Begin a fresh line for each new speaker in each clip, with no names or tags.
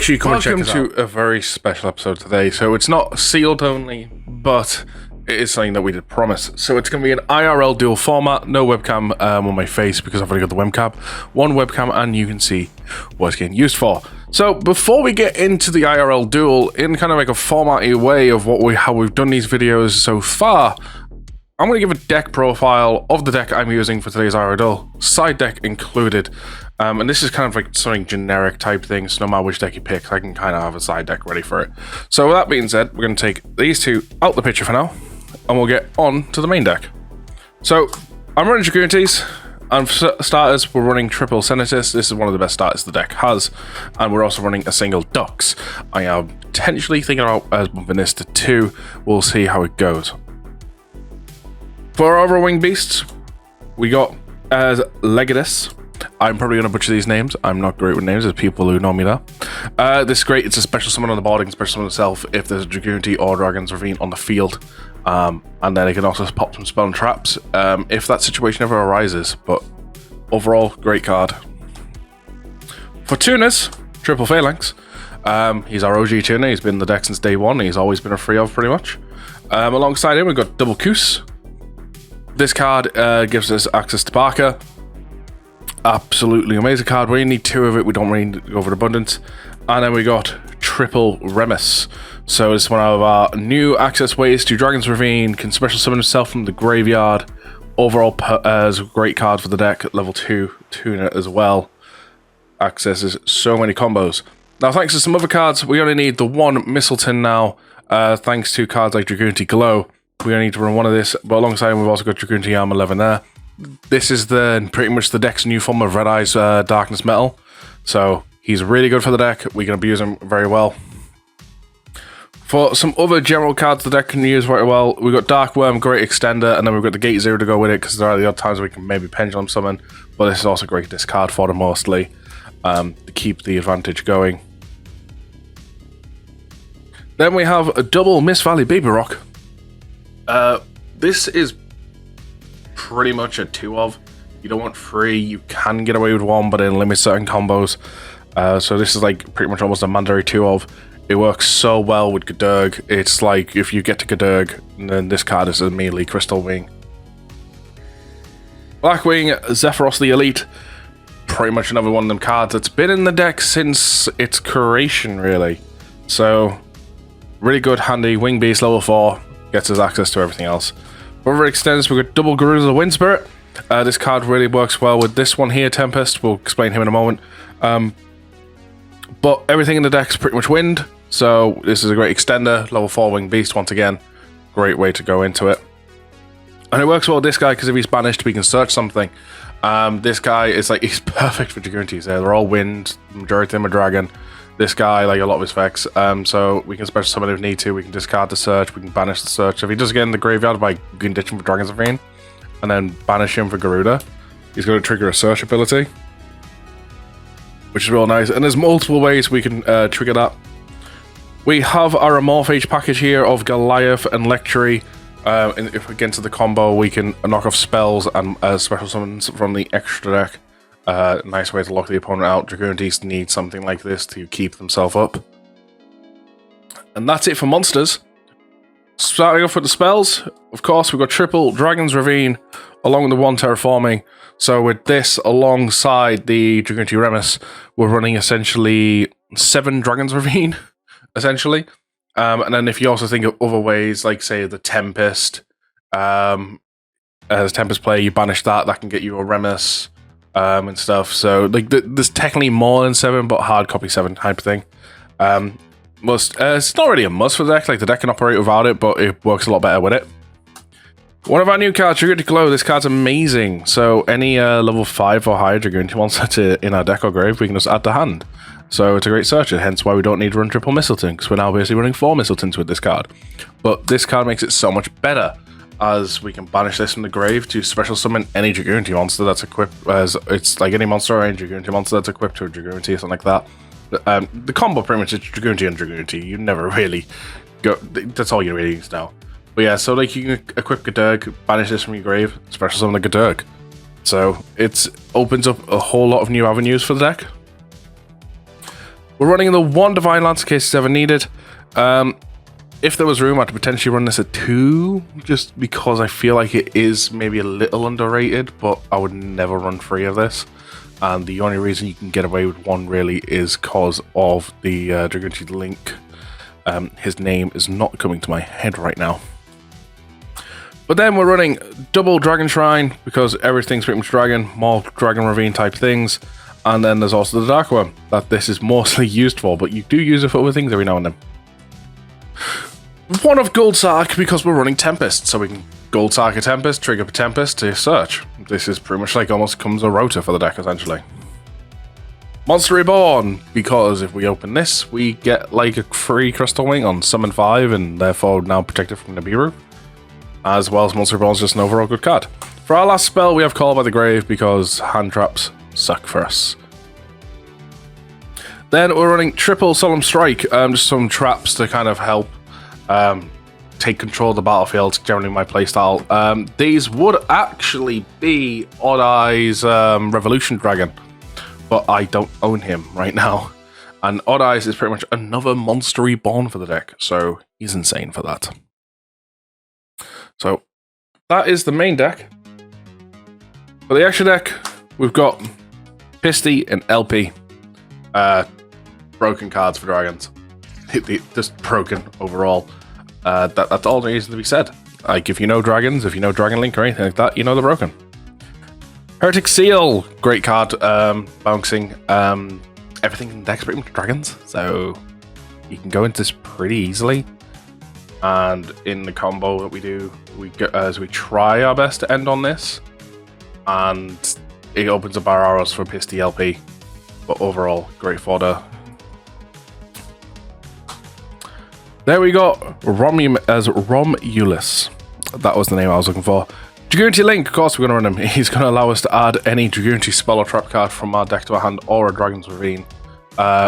make sure you come and check us out. Welcome to a very special episode today. So it's not sealed only, but it is something that we did promise. So it's going to be an IRL duel format, no webcam on my face because I've already got the webcam. One webcam and you can see what it's getting used for. So before we get into the IRL duel, in kind of like a formatty way of how we've done these videos so far, I'm going to give a deck profile of the deck I'm using for today's IRL duel, side deck included. And this is kind of like something generic type thing, so no matter which deck you pick, I can kind of have a side deck ready for it. So with that being said, we're going to take these two out the picture for now, and we'll get on to the main deck. So I'm running Dragunities, and for starters, we're running triple Senatus. This is one of the best starters the deck has, and we're also running a single Dux. I am potentially thinking about bumping this to 2. We'll see how it goes. For our other winged beasts, we got as Legatus. I'm probably going to butcher these names. I'm not great with names. There's people who know me there. This is great. It's a special summon on the board. It can special summon itself if there's a Dragunity or Dragon's Ravine on the field. And then it can also pop some spell and traps if that situation ever arises. But overall, great card. For tuners, triple Phalanx. He's our OG tuner. He's been in the deck since day one. He's always been a free of pretty much. Alongside him, we've got double Koos. This card gives us access to Barker. Absolutely amazing card. We need 2 of it. We don't really need to go over abundance. And then we got triple Remus. So it's one of our new access ways to Dragon's Ravine. Can special summon himself from the graveyard. Overall, as a great card for the deck. Level 2 tuner as well. Accesses so many combos. Now, thanks to some other cards, we only need the one Mistleton now. Thanks to cards like Dragunity Glow, we only need to run one of this. But alongside him, we've also got Dragunity Arm 11 there. This is pretty much the deck's new form of Red Eye's Darkness Metal. So he's really good for the deck. We can abuse him very well. For some other general cards the deck can use very well, we've got Dark Worm, great extender, and then we've got the Gate Zero to go with it because there are the odd times we can maybe Pendulum Summon. But this is also great discard for them mostly to keep the advantage going. Then we have a double Mist Valley Baby Rock. This is pretty much a 2 of. You don't want 3, you can get away with 1, but it limits certain combos. So this is like pretty much almost a mandatory 2 of. It works so well with Gadurg. It's like if you get to Gadurg, then this card is immediately Crystal Wing. Blackwing Zephyros the Elite. Pretty much another one of them cards that's been in the deck since its creation, really. So really good, handy. Wing Beast level 4 gets us access to everything else. For other extends, we've got double Garuda the Wind Spirit. This card really works well with this one here, Tempest. We'll explain him in a moment. But everything in the deck is pretty much wind, so this is a great extender. Level 4 Winged Beast, once again. Great way to go into it. And it works well with this guy, because if he's banished, we can search something. This guy is like, he's perfect for Dragunities. They're all wind, the majority of them are dragon. This guy, like a lot of his effects, so we can special summon if we need to, we can discard the search, we can banish the search. If he does get in the graveyard, we can ditch him for Dragon's Ravine, and then banish him for Garuda. He's going to trigger a search ability, which is real nice, and there's multiple ways we can trigger that. We have our Amorphage package here of Goliath and Lectury. If against the combo, we can knock off spells and special summons from the extra deck. Nice way to lock the opponent out. Dragunities need something like this to keep themselves up. And that's it for monsters. Starting off with the spells, of course, we've got triple Dragon's Ravine along with the 1 Terraforming. So with this alongside the Dragunity Remus, we're running essentially 7 Dragon's Ravine, essentially. And then if you also think of other ways, like say the Tempest, as Tempest player, you banish that can get you a Remus. And stuff, so like there's technically more than 7, but hard copy 7 type thing. It's not really a must for the deck, like the deck can operate without it, but it works a lot better with it. One of our new cards, Dragunity Glow. This card's amazing. So any level 5 or higher Dragunity monster in our deck or grave, we can just add to hand. So it's a great searcher, hence why we don't need to run triple Mistleton, because we're now basically running 4 Mistletons with this card. But this card makes it so much better, as we can banish this from the grave to special summon any Dragunity monster that's equipped, as it's like any monster or any Dragunity monster that's equipped to a Dragunity or something like that. The combo pretty much is Dragunity and Dragunity. You never really go, that's all you really need to know. But yeah, so like you can equip Gadurg, banish this from your grave, special summon the Gadurg. So it opens up a whole lot of new avenues for the deck. We're running the 1 Divine Lance in case it's ever needed. If there was room, I'd potentially run this at 2, just because I feel like it is maybe a little underrated, but I would never run 3 of this. And the only reason you can get away with 1 really is because of the Dragunity Link. His name is not coming to my head right now. But then we're running double Dragon Shrine, because everything's pretty much dragon, more Dragon Ravine type things. And then there's also the Dark One, that this is mostly used for, but you do use it for other things every now and then. 1 of Gold Sark, because we're running Tempest, so we can Gold Sark a Tempest, trigger a Tempest to search. This is pretty much like almost comes a rota for the deck, essentially. Monster Reborn, because if we open this, we get like a free Crystal Wing on Summon 5, and therefore now protected from Nibiru. As well as Monster Reborn is just an overall good card. For our last spell, we have Call by the Grave, because hand traps suck for us. Then we're running triple Solemn Strike, just some traps to kind of help take control of the battlefield, generally my playstyle. These would actually be Odd Eyes Revolution Dragon, but I don't own him right now. And Odd Eyes is pretty much another Monster Reborn for the deck, so he's insane for that. So that is the main deck. For the extra deck, we've got Pisty and LP. Broken cards for dragons. Just broken overall. That's all there needs to be said. Like, if you know dragons, if you know Dragon Link or anything like that, you know they're broken. Heretic Seal, great card, bouncing. Everything in the deck's pretty much dragons, so you can go into this pretty easily. And in the combo that we do, we try our best to end on this, and it opens up our arrows for Pisty LP. But overall, great fodder. There we got Romulus. That was the name I was looking for. Dragunity Link, of course we're going to run him. He's going to allow us to add any Dragunity spell or trap card from our deck to our hand, or a Dragon's Ravine.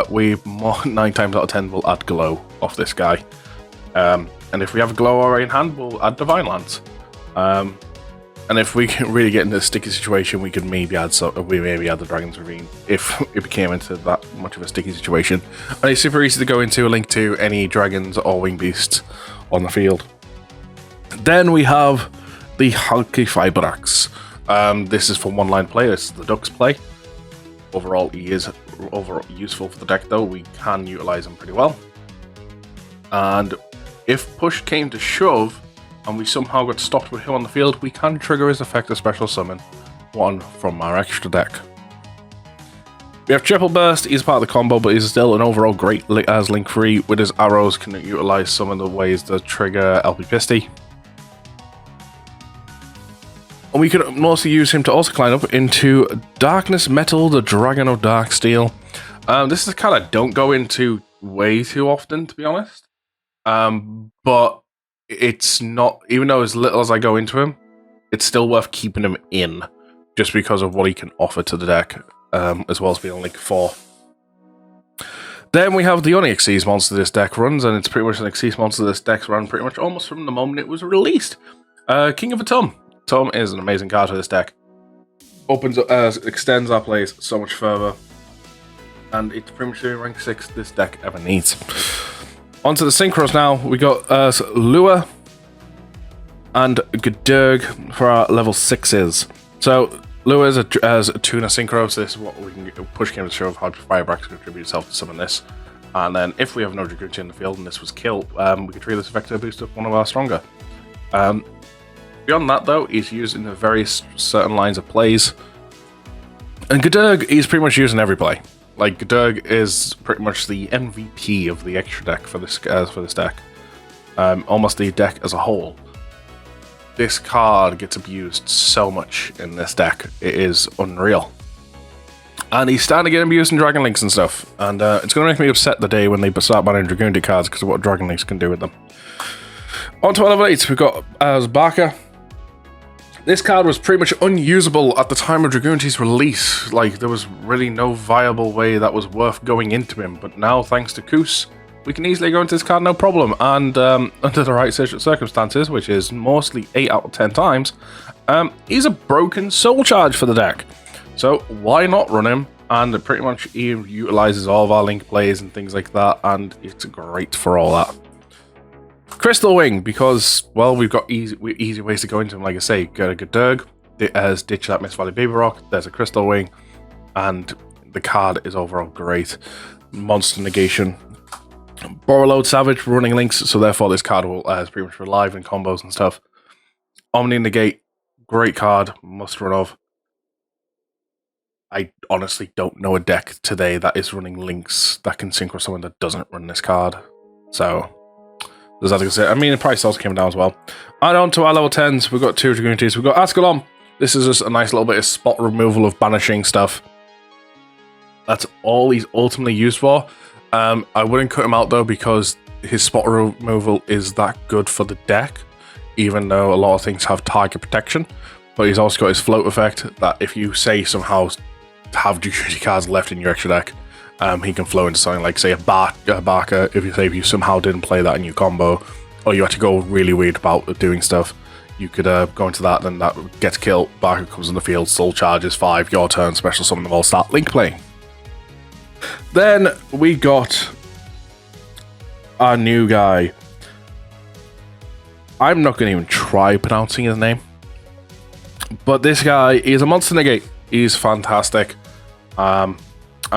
We 9 times out of 10 will add Glow off this guy. And if we have Glow already in hand, we'll add Divine Lance. And if we can really get into a sticky situation, we could maybe add the Dragon's Ravine if it became into that much of a sticky situation. And it's super easy to go into a link to any dragons or wing beasts on the field. Then we have the Hulky Fibrax. This is for one-line play. This is the Ducks play. Overall, he is useful for the deck, though. We can utilize him pretty well. And if push came to shove, and we somehow got stopped with him on the field, we can trigger his effect of Special Summon 1 from our extra deck. We have Triple Burst. He's part of the combo, but he's still an overall great as Link 3. With his arrows, can utilize some of the ways to trigger LP Pisty. And we could mostly use him to also climb up into Darkness Metal, the Dragon of Dark Steel. This is a card I don't go into way too often, to be honest. But it's not, even though as little as I go into him, it's still worth keeping him in, just because of what he can offer to the deck, as well as being Link 4. Then we have the only Xyz monster this deck runs, and it's pretty much an Xyz monster this deck's run pretty much almost from the moment it was released. King of Atum. Atum is an amazing card for this deck. Extends our plays so much further, and it's pretty much the rank 6 this deck ever needs. Onto the synchros now. We got Lua and Gdurg for our level 6s. So Lua is a tuna synchro, so this is what we can push game to show of how Firebrax contribute itself to summon this. And then if we have no Dragunity in the field and this was kill, we could trigger this effect to boost up one of our stronger. Beyond that, though, he's used in the various certain lines of plays. And Gdurg is pretty much used in every play. Like, Gdurg is pretty much the MVP of the extra deck for this deck. Almost the deck as a whole. This card gets abused so much in this deck. It is unreal. And he's starting to get abused in Dragon Links and stuff. And it's going to make me upset the day when they start banning Dragunity cards because of what Dragon Links can do with them. On to level 8, we've got Barker. This card was pretty much unusable at the time of Dragunity's release. Like, there was really no viable way that was worth going into him. But now, thanks to Koos, we can easily go into this card no problem. And under the right circumstances, which is mostly 8 out of 10 times, he's a broken soul charge for the deck. So why not run him and it pretty much utilizes all of our link plays and things like that, and it's great for all that. Crystal Wing, because, well, we've got easy ways to go into them. Like I say, get a Gurg, it has Ditch That Mist Valley Baby Rock, there's a Crystal Wing, and the card is overall great. Monster Negation. Borreload Savage, running links, so therefore this card will is pretty much relive in combos and stuff. Omni Negate, great card, must run of. I honestly don't know a deck today that is running links that can sync with someone that doesn't run this card. So, there's that to say. I mean, the price also came down as well. And on to our level 10s, we've got 2 Dragunities. We've got Ascalon. This is just a nice little bit of spot removal of banishing stuff. That's all he's ultimately used for. I wouldn't cut him out though, because his spot removal is that good for the deck, even though a lot of things have target protection. But he's also got his float effect, that if you say somehow have Dragunity cards left in your extra deck, he can flow into something like, say, a Barker. If you somehow didn't play that in your combo, or you had to go really weird about doing stuff, you could go into that, then that gets killed, Barker comes on the field, soul charges 5, your turn, special summon them all, start link playing. Then we got our new guy. I'm not going to even try pronouncing his name, but this guy is a Monster Negate. He's fantastic. I'm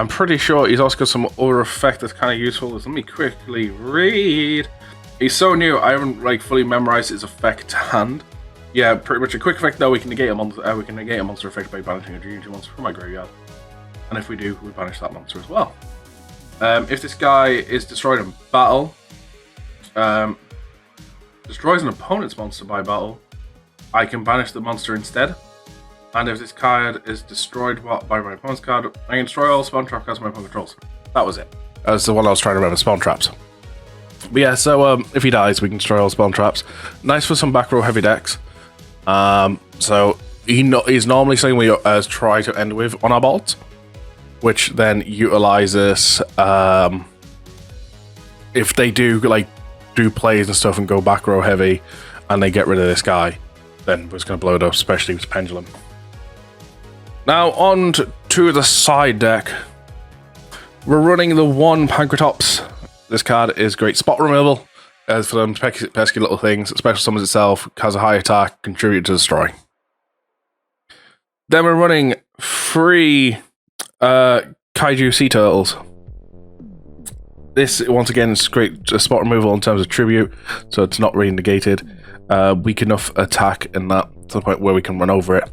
pretty sure he's also got some other effect that's kind of useful. Let me quickly read. He's so new, I haven't fully memorized his effect to hand. Yeah, pretty much a quick effect though. We can negate a monster effect by banishing a Dragunity monster from my graveyard. And if we do, we banish that monster as well. If this guy is destroyed in battle, destroys an opponent's monster by battle, I can banish the monster instead. And if this card is destroyed by my opponent's card, I can destroy all spawn trap cards my opponent controls. That was it. That's the one I was trying to remember, spawn traps. But yeah, so if he dies, we can destroy all spawn traps. Nice for some back row heavy decks. So he's normally something we try to end with on our bolts, which then utilizes if they do plays and stuff and go back row heavy and they get rid of this guy, then we're just going to blow it up, especially with Pendulum. Now on to the side deck. We're running the 1 Pancratops. This card is great spot removal for them pesky little things. Special summons itself, has a high attack, contribute to destroy. Then we're running 3 Kaiju Sea Turtles. This, once again, is great spot removal in terms of tribute, so it's not really negated. Weak enough attack in that to the point where we can run over it.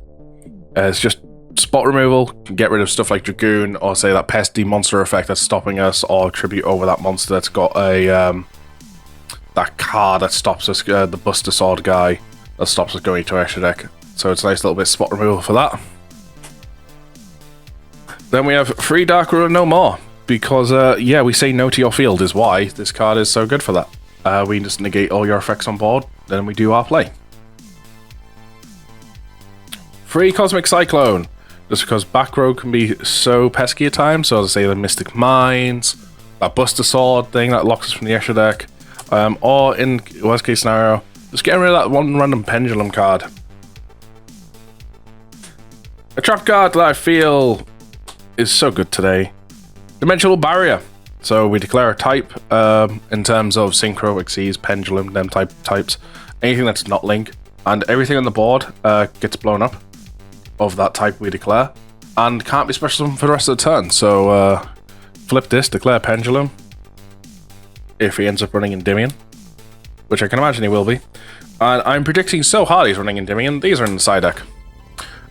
It's just spot removal, can get rid of stuff like Dragoon, or say that pesty monster effect that's stopping us, or tribute over that monster that's got a that card that stops us, the Buster Sword guy that stops us going to our extra deck. So it's a nice little bit of spot removal for that. Then we have 3 Dark Ruler No More, because yeah, we say no to your field is why this card is so good for that. We just negate all your effects on board, then we do our play. 3 Cosmic Cyclone, just because back row can be so pesky at times. So as I say, the Mystic Mines, that Buster Sword thing that locks us from the extra deck, or in worst case scenario, just getting rid of that 1 random Pendulum card. A trap card that I feel is so good today. Dimensional Barrier. So we declare a type in terms of Synchro, Exceeds, Pendulum, them types. Anything that's not Link. And everything on the board gets blown up of that type we declare. And can't be special for the rest of the turn. So flip this, declare Pendulum. If he ends up running Endymion. Which I can imagine he will be. And I'm predicting so hard he's running Endymion. These are in the side deck.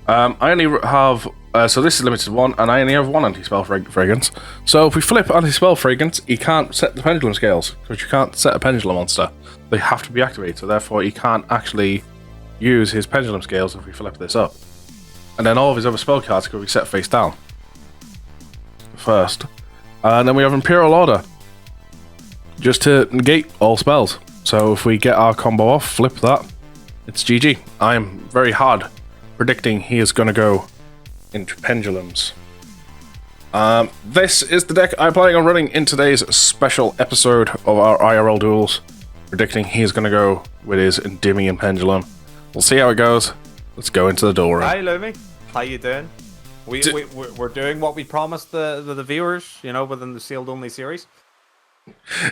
I only have... so this is limited 1, and I only have 1 Anti-Spell Fragrance. So if we flip Anti-Spell Fragrance, he can't set the Pendulum Scales, because you can't set a Pendulum monster. They have to be activated, so therefore he can't actually use his Pendulum Scales if we flip this up. And then all of his other spell cards could be set face down. First. And then we have Imperial Order. Just to negate all spells. So if we get our combo off, flip that, it's GG. I am very hard predicting he is going to go into Pendulums. This is the deck I'm planning on running in today's special episode of our IRL duels. Predicting he's going to go with his Endymion Pendulum. We'll see how it goes. Let's go into the duel room.
Hi Lumi, how you doing? We're doing what we promised the viewers, within the sealed only series.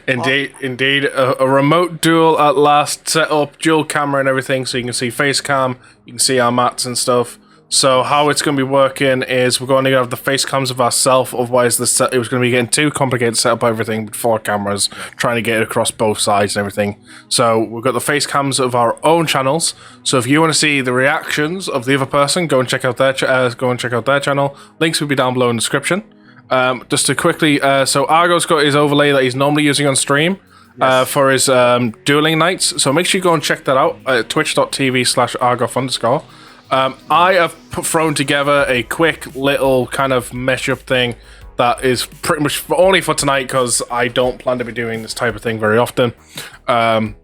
Indeed. A remote duel at last, set up dual camera and everything, so you can see face cam, you can see our mats and stuff. So how it's going to be working is we're going to have the face cams of ourselves, otherwise it was going to be getting too complicated to set up everything with 4 cameras, trying to get it across both sides and everything. So we've got the face cams of our own channels, so if you want to see the reactions of the other person, go and check out their channel. Links will be down below in the description. Just to quickly, so Argo's got his overlay that he's normally using on stream. Yes. For his dueling nights, so make sure you go and check that out at twitch.tv/argof_. I have thrown together a quick little kind of mesh-up thing that is pretty much only for tonight, because I don't plan to be doing this type of thing very often.
But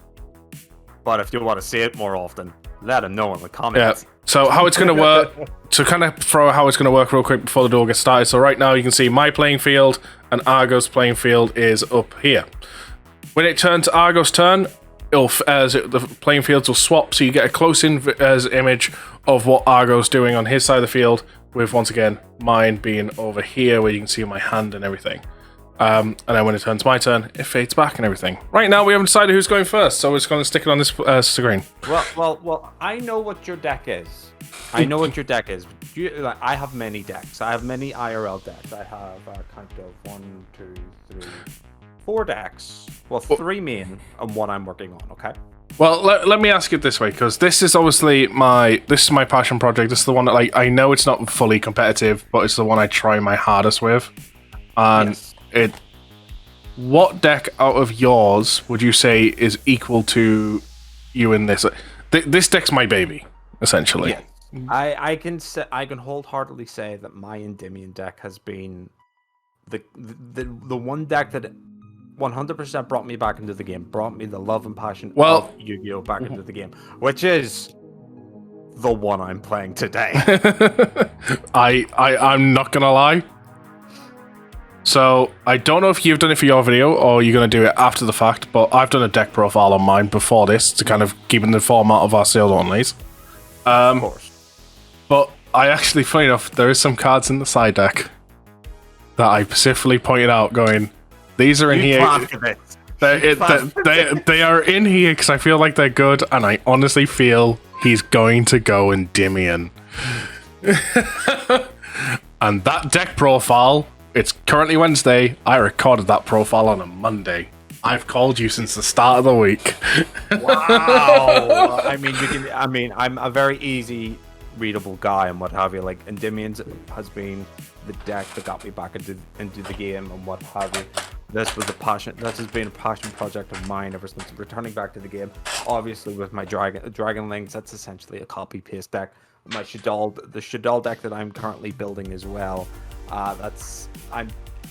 if you want to see it more often, let them know in the comments.
Yeah. So how it's going to work, to kind of throw how it's going to work real quick before the duel gets started. So right now you can see my playing field and Argo's playing field is up here. When it turns Argo's turn, the playing fields will swap, so you get a close-in image of what Argo's doing on his side of the field, with, once again, mine being over here, where you can see my hand and everything. And then when it turns my turn, it fades back and everything. Right now, we haven't decided who's going first, so we're just going to stick it on this screen.
Well, I know what your deck is. I know what your deck is. I have many decks. I have many IRL decks. I have kind of 1, 2, 3, 4 decks. Well, 3 main and 1 I'm working on, okay?
Well, let me ask it this way, because this is obviously my passion project. This is the one that, I know it's not fully competitive, but it's the one I try my hardest with. And yes. What deck out of yours would you say is equal to you in this? This deck's my baby, essentially.
Yes. I can wholeheartedly say that my Endymion deck has been the one deck that 100% brought me back into the game, brought me the love and passion of Yu-Gi-Oh back into the game, which is the one I'm playing today.
I'm not gonna lie. So I don't know if you've done it for your video or you're gonna do it after the fact, but I've done a deck profile on mine before this to kind of keep in the format of our sealed onlys.
Of course.
But I actually, funny enough, there is some cards in the side deck that I specifically pointed out, going, these are in here. They are in here because I feel like they're good, and I honestly feel he's going to go Endymion. And that deck profile, it's currently Wednesday. I recorded that profile on a Monday. I've called you since the start of the week.
Wow. I'm a very easy readable guy and what have you. Like, Endymion has been the deck that got me back into the game and what have you. This has been a passion project of mine ever since returning back to the game. Obviously, with my Dragon Links, that's essentially a copy paste deck. My the Shadal deck that I'm currently building as well. I'm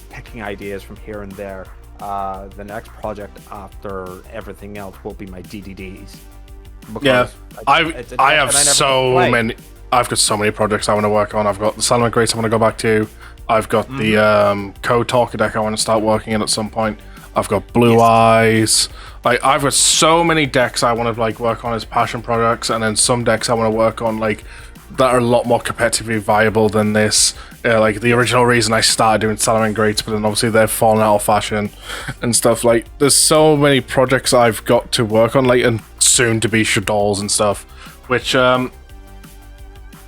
picking ideas from here and there. The next project after everything else will be my DDDs.
Yeah, I've got so many projects I want to work on. I've got the Salmon Grace I want to go back to. I've got the Code Talker deck I want to start working in at some point. I've got Blue Eyes. I've got so many decks I want to work on as passion projects, and then some decks I want to work on that are a lot more competitively viable than this. The original reason I started doing Salmon Greats, but then obviously they've fallen out of fashion and stuff. There's so many projects I've got to work on, and soon to be Shadals and stuff, which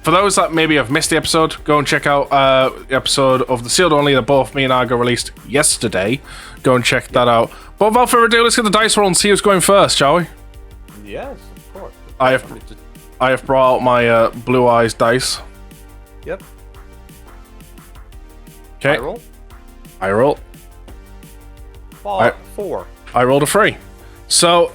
for those that maybe have missed the episode, go and check out the episode of the Sealed Only that both me and Argo released yesterday. Go and check that out. But without further ado, let's get the dice roll and see who's going first, shall we?
Yes, of course.
I have brought out my Blue Eyes dice.
Yep.
Okay. I roll.
4.
I rolled a 3. So,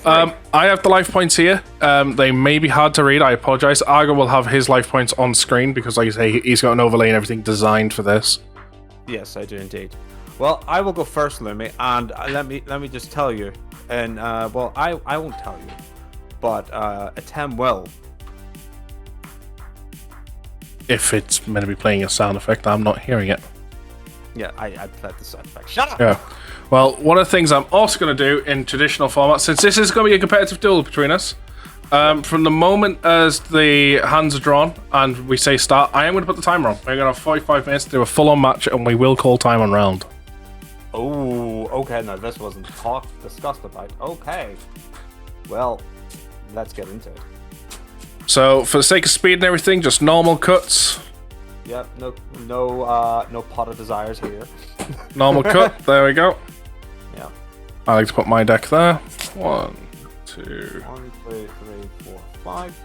I have the life points here. They may be hard to read. I apologize. Argo will have his life points on screen because, like you say, he's got an overlay and everything designed for this.
Yes, I do indeed. Well, I will go first, Lumi, and let me just tell you. And I won't tell you, but Atem will.
If it's meant to be playing a sound effect, I'm not hearing it.
Yeah, I played the sound effect. Shut up!
Yeah. Well, one of the things I'm also going to do in traditional format, since this is going to be a competitive duel between us, From the moment as the hands are drawn and we say start, I am going to put the timer on. We're going to have 45 minutes to do a full-on match, and we will call time on round.
Oh, okay. No, this wasn't discussed about. Okay. Well, let's get into it.
So, for the sake of speed and everything, just normal cuts.
Yep. No pot of desires here.
Normal cut. There we go.
Yeah.
I like to put my deck there. 1, 2.
1, 2, 3, 4, 5.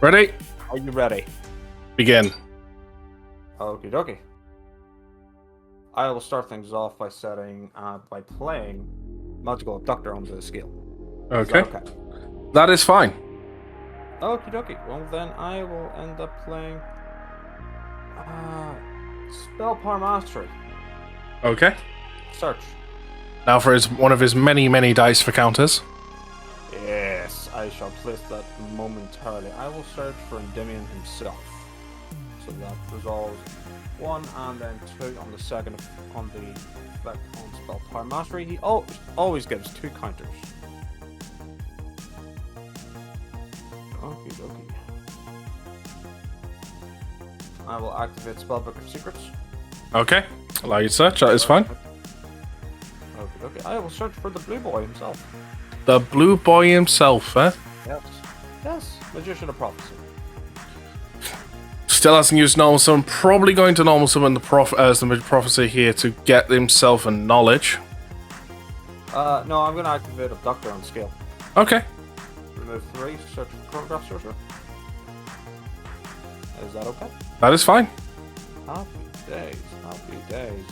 Ready?
Are you ready?
Begin.
Okie dokie. I will start things off by by playing Magical Abductor onto the scale.
Okay.
Okay.
That is fine.
Okie dokie. Well, then I will end up playing Spell Power Mastery.
Okay.
Search.
Now for one of his many, many dice for counters.
Yes, I shall place that momentarily. I will search for Endymion himself. So that resolves 1 and then 2 on the second on the effect on Spell Power Mastery. He always gives 2 counters. Okie dokie. I will activate Spellbook of Secrets.
Okay. Allow you to search. That is fine.
Okie dokie. I will search for the blue boy himself.
The blue boy himself, eh?
Yes. Yes. Magician of Prophecy.
Still hasn't used normal summon. Probably going to normal summon the prophecy here to get himself a knowledge.
No, I'm going to activate Abductor on scale.
Okay.
Remove 3. Search for Chronograph Sorcerer. Is that okay?
That is fine.
Happy days. Happy days.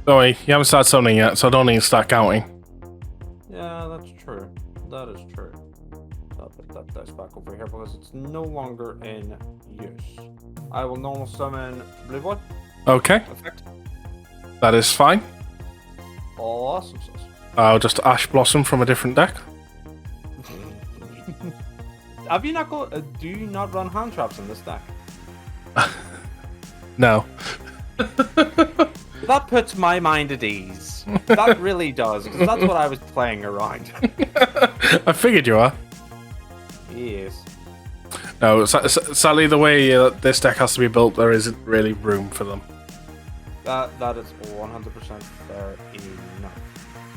Don't worry, you haven't started summoning yet, so I don't need to start counting.
Yeah, that's true. That is true. I'll put that dice back over here because it's no longer in use. I will normal summon Blue Boy.
Okay.
Effect.
That is fine.
Awesome sauce.
I'll just Ash Blossom from a different deck.
Have you not got? Do you not run hand traps in this deck?
No.
That puts my mind at ease. That really does, because that's what I was playing around.
I figured you are.
Yes.
No, sadly, the way this deck has to be built, there isn't really room for them.
That is 100% fair enough.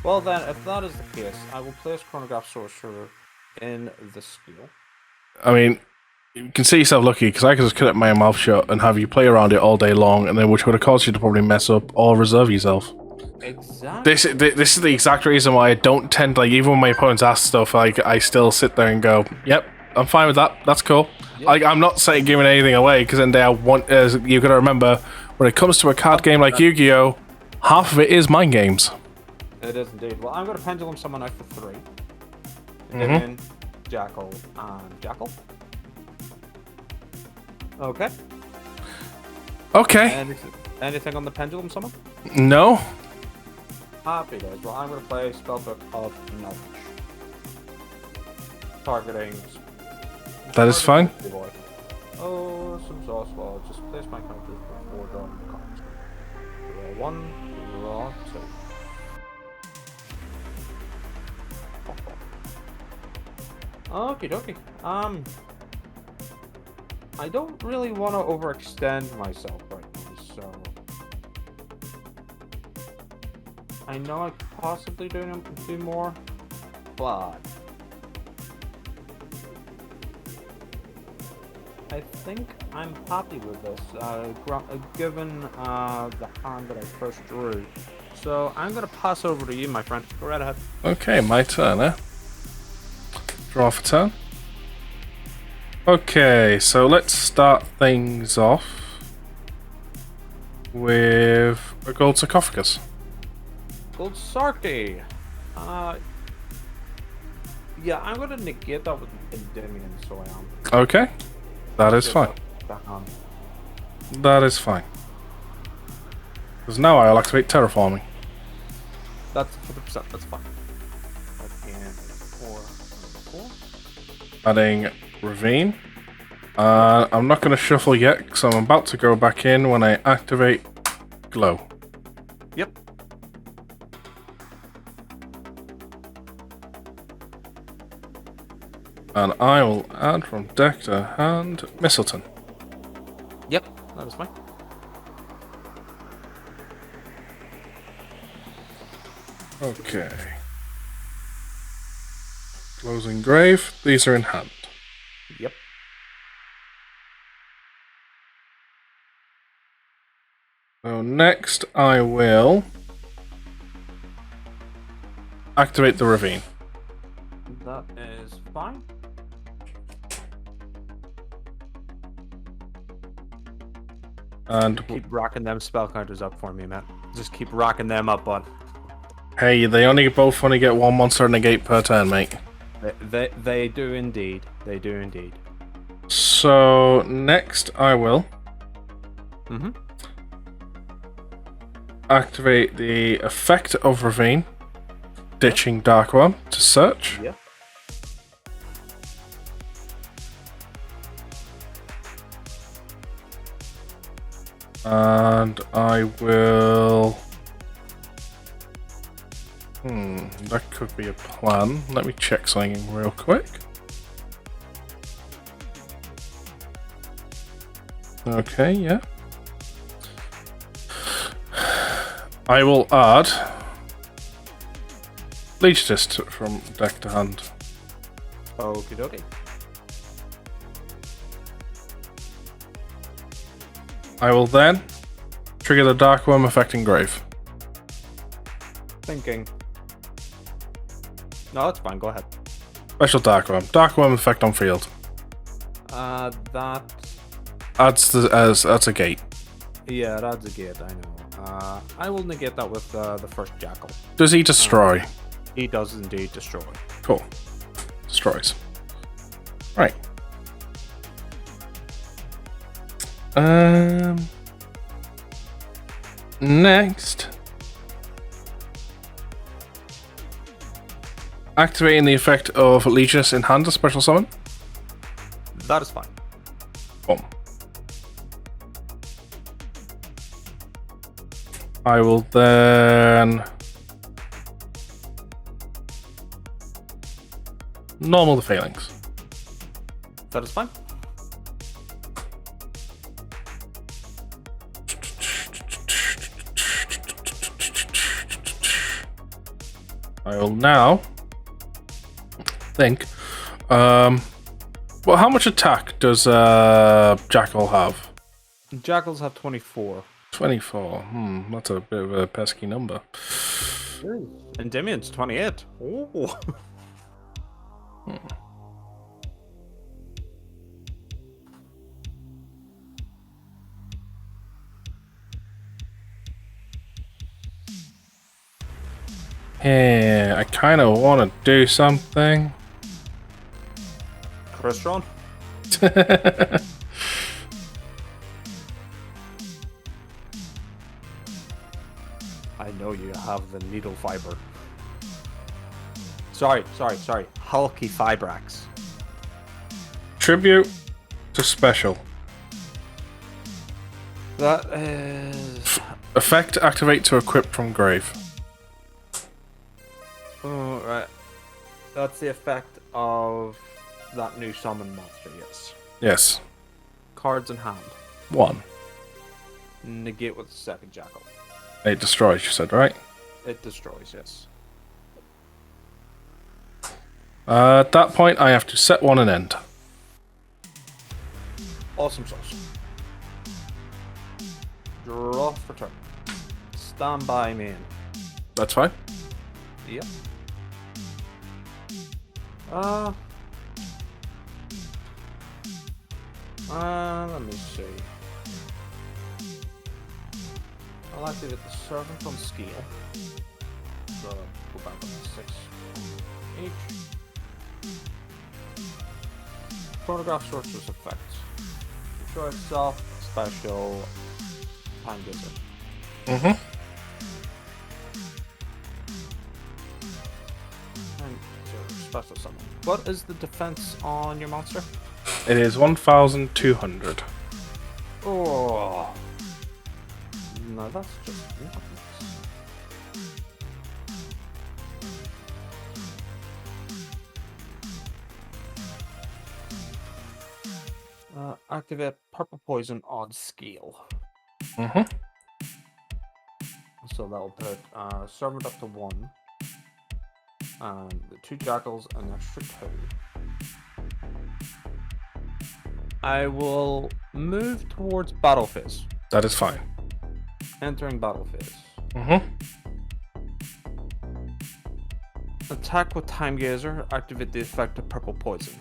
Well then, if that is the case, I will place Chronograph Sorcerer in the skill.
I mean, you can see yourself lucky, because I could just cut my mouth shut and have you play around it all day long, and then which would have caused you to probably mess up or reserve yourself.
Exactly.
This is the exact reason why I don't tend, like, even when my opponents ask stuff, like, I still sit there and go, yep, I'm fine with that, that's cool. Yep. Like, I'm not saying giving anything away, because then you gotta remember, when it comes to a card game like Yu-Gi-Oh, half of it is mind games.
It is indeed. Well, I'm gonna Pendulum Summon out for 3. Endymion, Jackal, and Jackal. Okay.
Okay.
Anything on the Pendulum Summon?
No.
Happy days. Well, I'm going to play Spellbook of Knowledge. Targeting.
That is fine.
Oh, some sauce. Well, I'll just place my counters before drawing the cards. Draw 1, draw 2. Okie dokie. I don't really want to overextend myself right now, so I know I could possibly do more, but I think I'm happy with this, given the hand that I first drew. So I'm going to pass over to you, my friend. Go right ahead.
Okay, my turn, eh? Draw for turn. Okay, so let's start things off with a gold sarcophagus.
Gold Sarky. Yeah, I'm going to negate that with Endymion, so I am.
Okay, that is fine. That is fine. Because now I'll activate terraforming.
That's 100%, that's fine. Okay, 4.
Adding Ravine. I'm not going to shuffle yet because I'm about to go back in when I activate Glow.
Yep.
And I will add from deck to hand Mistleton.
Yep, that is fine.
Okay. Closing grave. These are in hand.
Yep.
So next I will activate the ravine.
That is fine.
And
Keep racking them spell counters up for me, man. Just keep racking them up, bud.
hey, they only both only get one monster negate per turn, mate.
They do indeed. They do indeed.
So next I will activate the effect of ravine, ditching Dark Worm to search.
Yep.
And I will... that could be a plan. Let me check something real quick. Okay, yeah. I will add Leech Test from deck to hand.
Okie dokie.
I will then trigger the Dark Worm affecting grave.
Thinking. No, that's fine. Go ahead.
Special Dark Worm. Dark Worm effect on field.
That.
Adds that's a gate.
Yeah, that's a gate. I know. I will negate that with the first Jackal.
Does he destroy?
He does indeed destroy.
Cool. Destroys. Right. Next. Activating the effect of Legioness in hand, a special summon.
That is fine.
Boom. I will then normal the failings.
That is fine.
I will now think. Well, how much attack does Jackal have?
Jackals have 24.
24. That's a bit of a pesky number.
Endymion's 28. Ooh.
Yeah, I kind of want to do something.
Crystron? I know you have the needle fiber. Sorry. Hulky Fibrax.
Tribute to special.
That is...
Effect activate to equip from grave.
Oh, right. That's the effect of that new summon monster, yes.
Yes.
Cards in hand.
1.
Negate with the second Jackal.
It destroys, you said, right?
It destroys, yes.
At that point, I have to set one and end.
Awesome sauce. Draw for turn. Stand by main.
That's fine.
Yep. Let me see. I'll activate the Servant on Scale. So, go back up to 6 each. Chronograph Sorcerer's effect. Destroy itself, special, and gives it. And so, special summon. What is the defense on your monster?
It is 1,200.
Oh. No, that's just nuts. activate purple poison on skill.
Mm-hmm.
So that'll put servant up to 1. And the 2 jackals an extra 2. I will move towards battle phase.
That is fine.
Entering battle phase.
Mm-hmm.
Attack with Time Gazer. Activate the effect of purple poison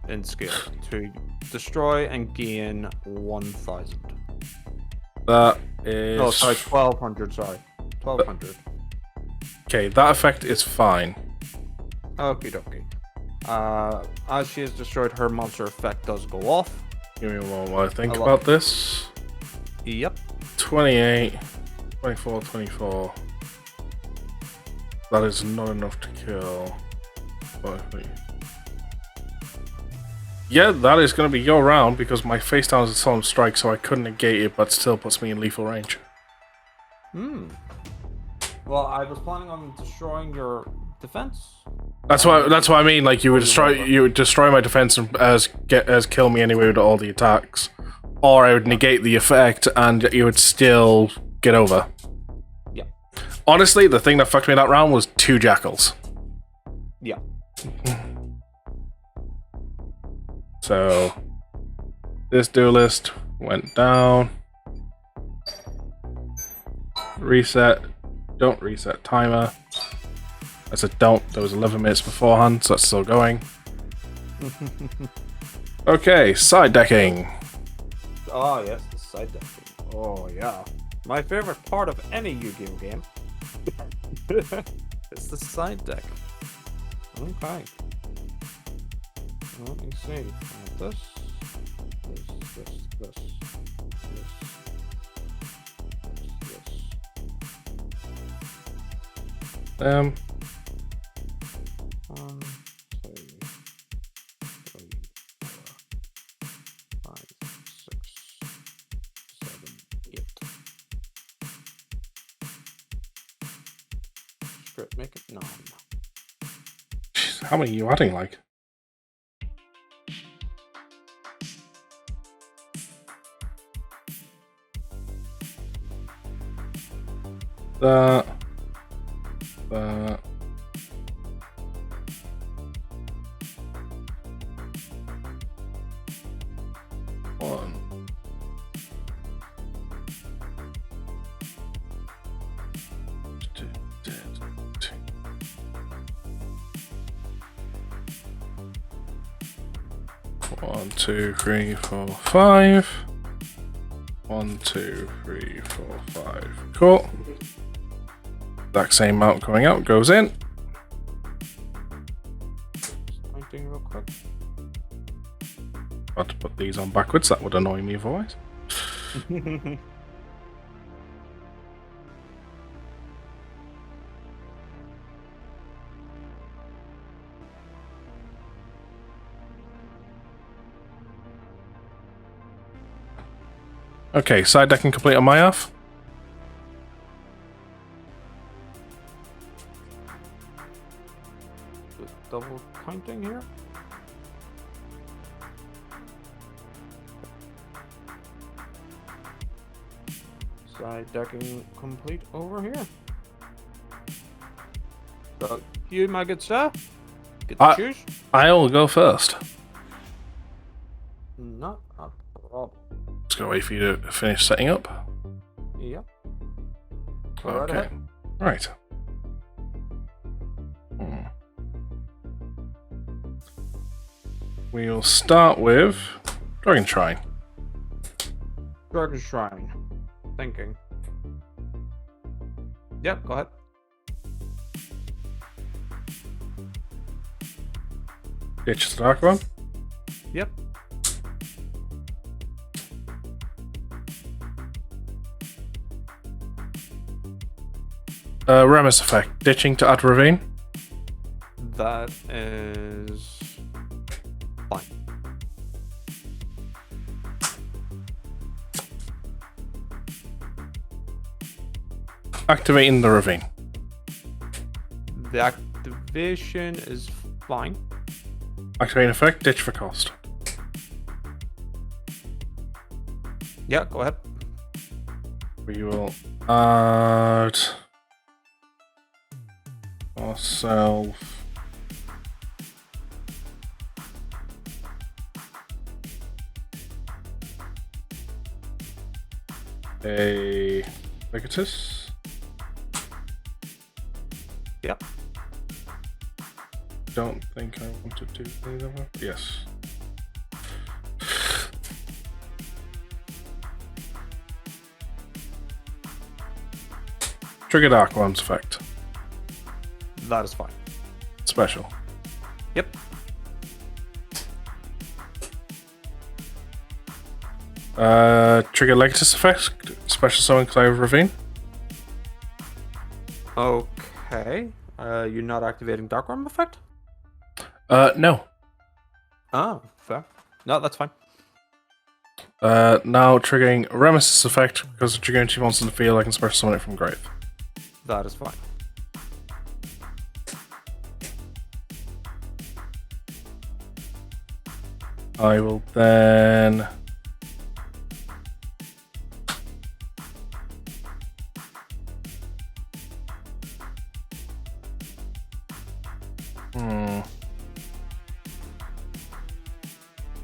in skill to destroy and gain 1,000.
That is...
No, sorry, 1,200. Sorry, 1,200.
Okay, that effect is fine.
Okie dokie. As she has destroyed, her monster effect does go off.
Give me a moment while I think about this.
Yep.
28, 24, 24. That is not enough to kill. Yeah, that is going to be your round because my face down is a solemn strike, so I couldn't negate it, but still puts me in lethal range.
Well, I was planning on destroying your defense.
That's what I mean. Like you would destroy my defense and as kill me anyway with all the attacks, or I would negate the effect and you would still get over.
Yeah.
Honestly, the thing that fucked me that round was 2 jackals.
Yeah.
So this duelist went down. Reset. Don't reset timer. I said don't. There was 11 minutes beforehand, so that's still going. Okay, side decking.
Oh yes, the side decking. Oh yeah. My favorite part of any Yu-Gi-Oh game. It's the side deck. Okay. Let me see. This.
Um.
1, 2, 3, 4, 5, 6, 7, 8. Script, make it 9.
Jeez, how many are you adding, like? That. 1. 2. 1, 2, 3, 4, 5. 1, 2, 3, 4, 5. Cool. Exact same amount coming out goes in.
Pointing real quick.
Got to put these on backwards. That would annoy me otherwise. Okay, side decking complete on my half.
Just double counting here. Side decking complete over here. So, you, my good sir, get to choose.
I'll go first.
Not a problem.
Just gonna wait for you to finish setting up.
Yep.
Okay. Right. We'll start with Dragon Shrine.
Dragon Shrine. Thinking. Yep, go ahead.
Ditch the dark one.
Yep.
Remus effect. Ditching to add ravine.
That is fine.
Activating the ravine.
The activation is fine.
Activating effect. Ditch for cost.
Yeah, go ahead.
We will add ourselves a Legatus.
Yep.
Don't think I want to do either. Yes. Trigger Dark Worm's effect.
That is fine.
Special.
Yep.
Trigger Legatus effect. Special summon Cloud Ravine.
Okay. You're not activating Dark Worm effect?
No.
Oh, fair. No, that's fine.
Now triggering Remesis effect because the Dragunity monster in the field, I can special summon it from grave.
That is fine.
I will then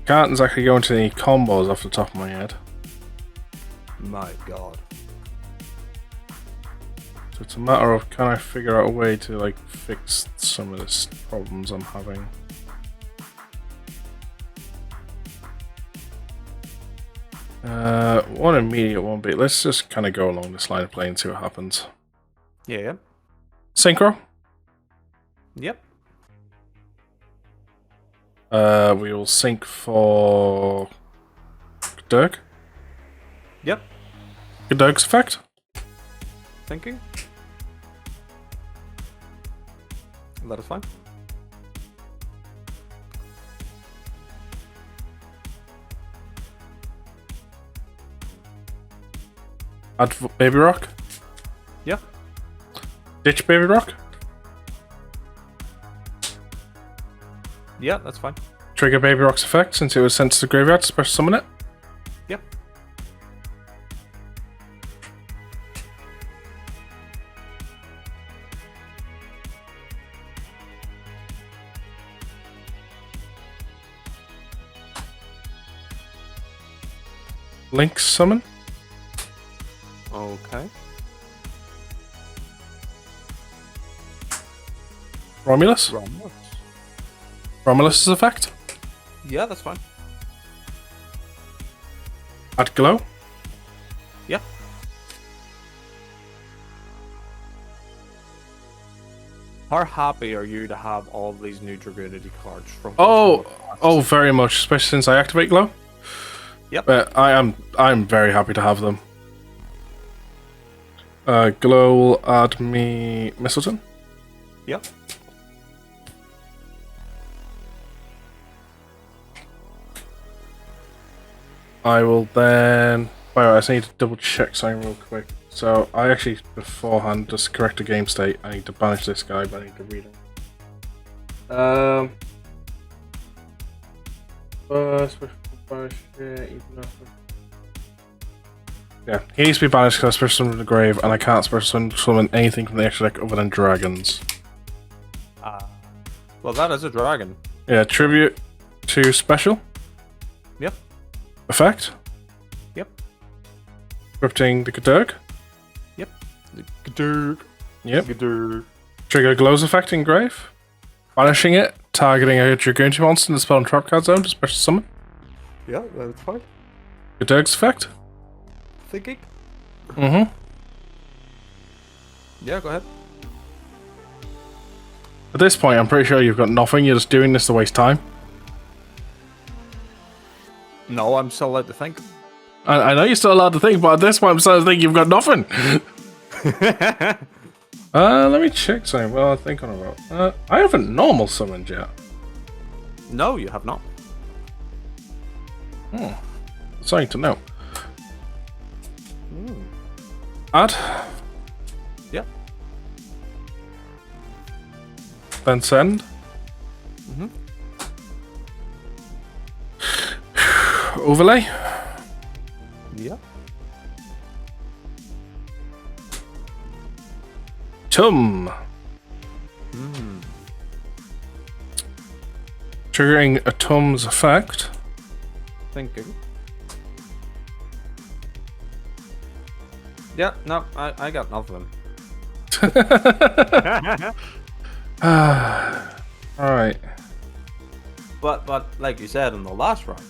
can't exactly go into any combos off the top of my head.
My god.
So it's a matter of can I figure out a way to like fix some of the problems I'm having. One immediate one, but let's just kind of go along this line of play and see what happens.
Yeah.
Synchro.
Yep.
We will sync for Dirk.
Yep.
Dirk's effect.
Thinking. That is fine.
Add Baby Rock.
Yeah.
Ditch Baby Rock.
Yeah, that's fine.
Trigger Baby Rock's effect since it was sent to the graveyard to special summon it.
Yep.
Link summon.
Okay.
Romulus.
Romulus.
Romulus's effect.
Yeah, that's fine.
Add Glow.
Yeah. How happy are you to have all these new Dragunity cards from?
Oh, very much, especially since I activate Glow.
Yep.
I'm very happy to have them. Glow will add me Mistleton.
Yep.
I will then. By the way, I just need to double check something real quick. So I actually beforehand just correct the game state. I need to banish this guy, but I need to read him. Banish, yeah, he needs to be banished because I special summon from the grave, and I can't special summon anything from the extra deck other than dragons.
Well, that is a dragon.
Yeah, tribute to special.
Yep.
Effect.
Yep.
Scripting the Gadurg.
Yep. The Gadurg.
Yep.
Gadurg.
Trigger Glow's effect in grave. Banishing it, targeting a Dragunity monster in the spell and trap card zone to special summon.
Yeah, that's fine.
Gadurg's effect.
Thinking.
Mm-hmm.
Yeah, go ahead.
At this point, I'm pretty sure you've got nothing. You're just doing this to waste time.
No, I'm still allowed to think.
I know you're still allowed to think, but at this point, I'm starting to think you've got nothing. Let me check something. Well, I think on about. I haven't normal summoned yet.
No, you have not.
Something to know. Add.
Yep.
Then send. Overlay.
Yep.
Tum. Triggering a Tum's effect.
Thinking. Yeah, no, I got nothing.
Alright.
But like you said in the last round,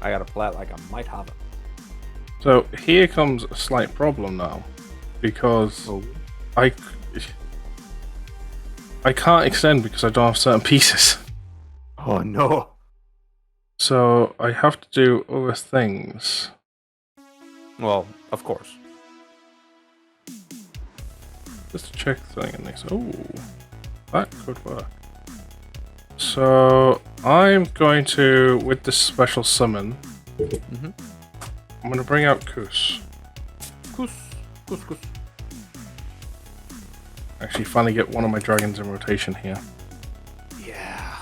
I gotta play it like I might have it.
So here comes a slight problem now, because I can't extend because I don't have certain pieces.
Oh no.
So I have to do other things.
Well, of course.
Just to check the thing in this. Oh, that could work. So I'm going to, with this special summon, I'm going to bring out Kus.
Kus.
Actually, finally get one of my dragons in rotation here.
Yeah.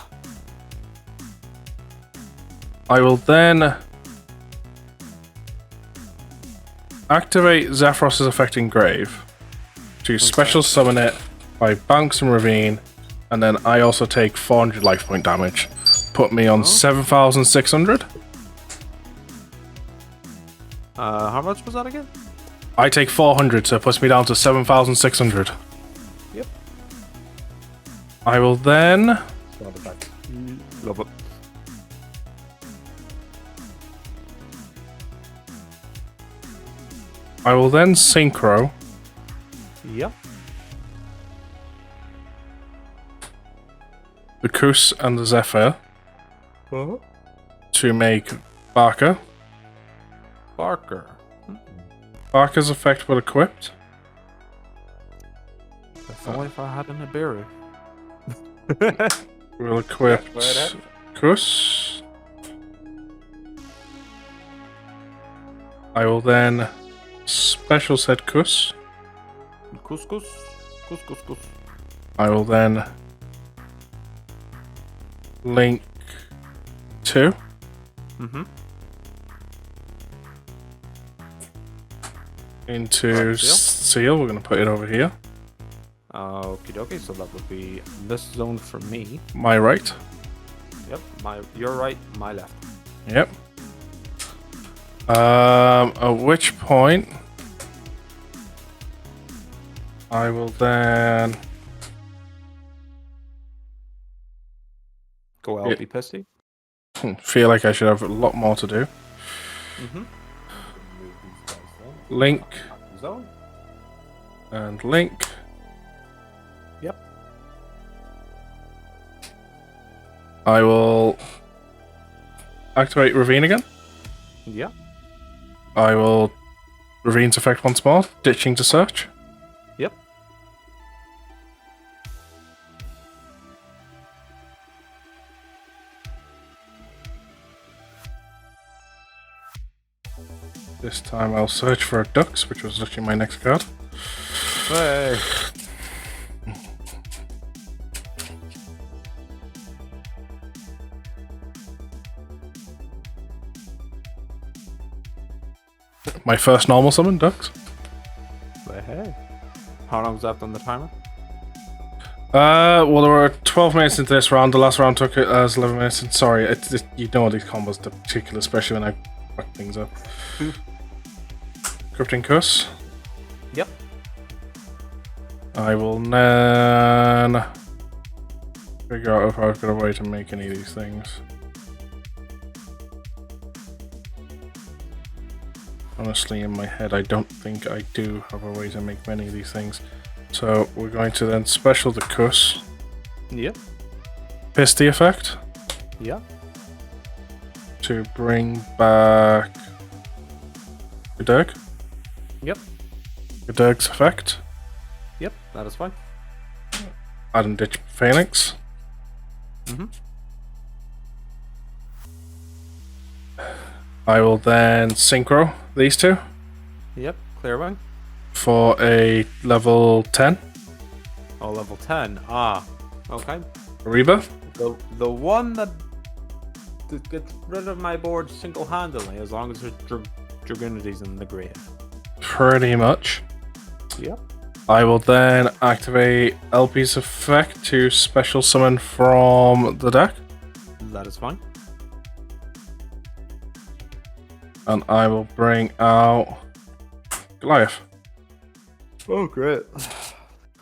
I will then activate Zephyros' affecting Grave to special summon it by Banks and Ravine, and then I also take 400 life point damage. Put me on 7,600.
How much was that again?
I take 400, so it puts me down to 7,600.
Yep.
I will then...
Love it.
I will then synchro
Yep.
the Kus and the Zephyr to make Barker.
Barker.
Barker's effect will equipped.
If only if I had an Iberu.
We'll equip
Yeah,
Kus. I will then special set Kus.
Kus.
I will then link 2. Into seal. We're going to put it over here.
Okie dokie, so that would be this zone for me.
My right.
Yep, your right, my left.
Yep. At which point I will then
Go LB Pisty.
feel like I should have a lot more to do. Link
Zone.
and link.
Yep.
I will activate Ravine again.
Yeah.
I will Ravine's effect once more, ditching to search.
Yep.
This time I'll search for a Dux, which was literally my next card.
Hey.
My first normal summon, Dux.
Hey. How long's left on the timer?
Well, there were 12 minutes into this round. The last round took 11 minutes. And sorry, you know these combos are particular, especially when I fuck things up. Crypting Kus.
Yep.
I will then figure out if I've got a way to make any of these things. Honestly, in my head, I don't think I do have a way to make many of these things. So we're going to then special the Kus.
Yep.
Pisty effect
Yep.
to bring back Gudurg.
Yep.
Gudurg's effect.
Yep. That is fine.
Add and ditch Phoenix. I will then synchro these two
Yep. Clear one.
for a level 10
Oh, level 10. Ah. Okay.
Reba.
The one that gets rid of my board single-handedly, as long as there's Dragunity's in the grave.
Pretty much.
Yep.
I will then activate LP's effect to special summon from the deck.
That is fine.
And I will bring out Goliath.
Oh, great.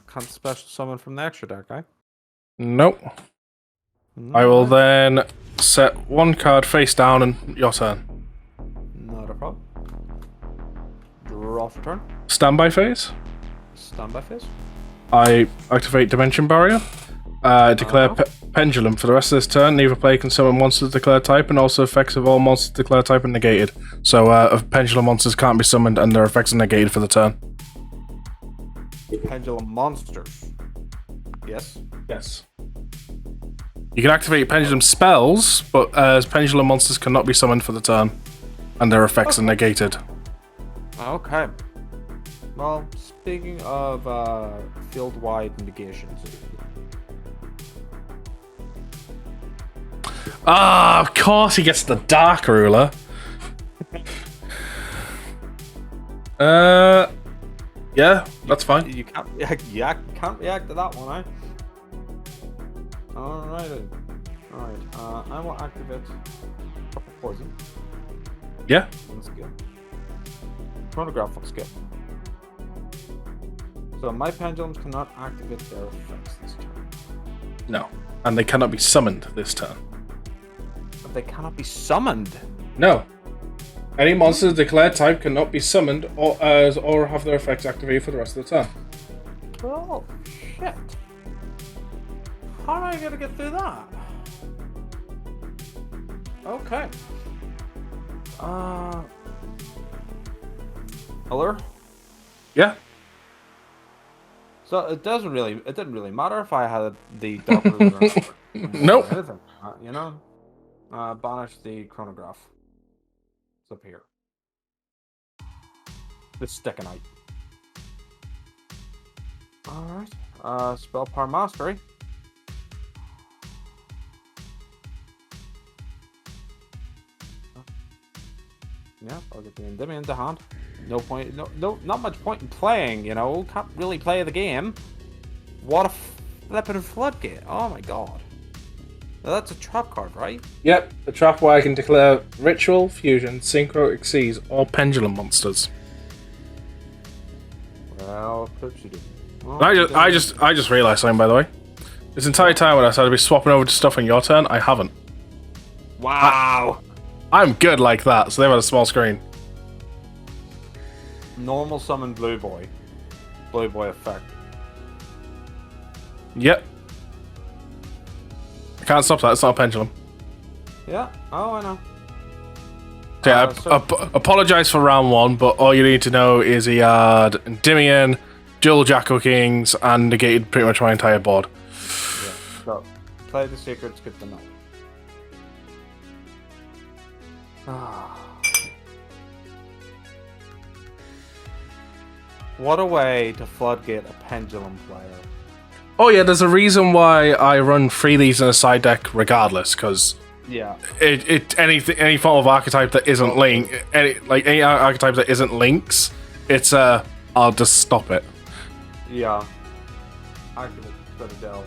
Can't special summon from the extra deck, eh?
Nope. I will then set one card face down and your turn.
Not a problem. Draw for turn.
Standby phase.
Standby phase.
I activate Dimension Barrier. Declare Pendulum. For the rest of this turn, neither player can summon monsters declared type, and also effects of all monsters declared type are negated. So Pendulum monsters can't be summoned, and their effects are negated for the turn.
Pendulum monsters. Yes?
Yes. You can activate Pendulum spells, but Pendulum monsters cannot be summoned for the turn, and their effects are negated.
Okay. Well, speaking of field-wide negations.
Ah, of course he gets the Dark Ruler. Yeah, that's fine.
You can't react to that one, eh? Alright. I will activate Poison.
Yeah.
On skill. Chronograph on skill. So my pendulums cannot activate their effects this turn.
No. And they cannot be summoned this turn.
But they cannot be summoned.
No. Any monster declared type cannot be summoned or have their effects activated for the rest of the turn.
Oh, shit. How am I gonna get through that? Okay. Color?
Yeah.
So it didn't really matter if I had the dark ruler or not.
Nope.
Anything, you know? Banish the chronograph. It's up here. The Stickinite. Alright. Spell Power Mastery. Yeah, I'll get the Endymion to hand. No point, no, not much point in playing, you know. Can't really play the game. What a flippin' floodgate. Oh my god. Now that's a trap card, right?
Yep, the trap where I can declare Ritual, Fusion, Synchro, Exceeds, or Pendulum monsters.
Well, of course you do. Well,
I just realised something, by the way. This entire time when I started to be swapping over to stuff on your turn, I haven't.
Wow!
I'm good like that, so they've had a small screen.
Normal summon Blue Boy. Blue Boy effect.
Yep. I can't stop that, it's not a pendulum.
Yeah, oh, I know.
So yeah, apologise for round one, but all you need to know is he had Endymion, Duel Jackal Kings, and negated pretty much my entire board.
Yeah, so play the secrets, good to know. What a way to floodgate a pendulum player.
Oh yeah, there's a reason why I run 3 of these in a side deck regardless, because
yeah,
any form of archetype that isn't any archetype that isn't links, it's I'll just stop it.
Yeah. Activate Citadel.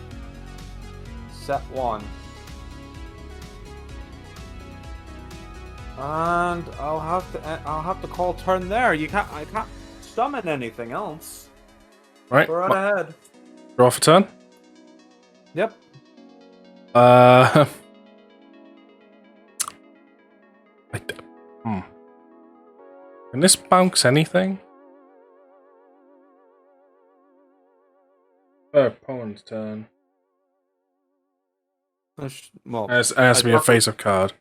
Set 1. And I'll have to call turn there. I can't summon anything else.
Right.
Go right ahead.
Draw for turn.
Yep.
Can this bounce anything? Opponent's turn.
Well,
It has to be a face-up card.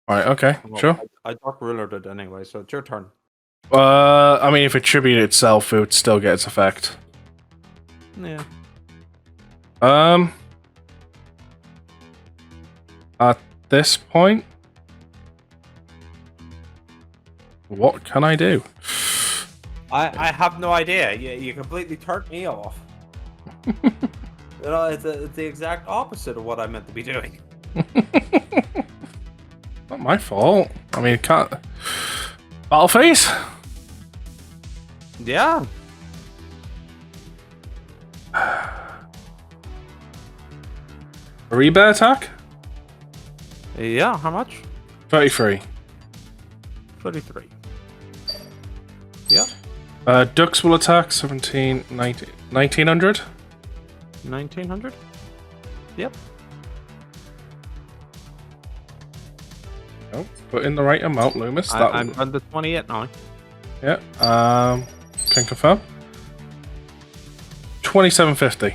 Right, okay,
well,
sure.
I dark rulered it anyway, so it's your turn.
I mean, if it tributed itself, it would still get its effect.
Yeah.
At this point, what can I do?
I have no idea. You completely turned me off. You know, it's the exact opposite of what I meant to be doing.
Not my fault. I mean, it can't. Battle phase?
Yeah.
Rebate attack?
Yeah, how much?
33.
33. Yeah.
Ducks will attack 17, 19, 1900.
1900? Yep.
Oh, put in the right amount, Lumus.
I'm under 28 now.
Yeah. Can confirm. 2750.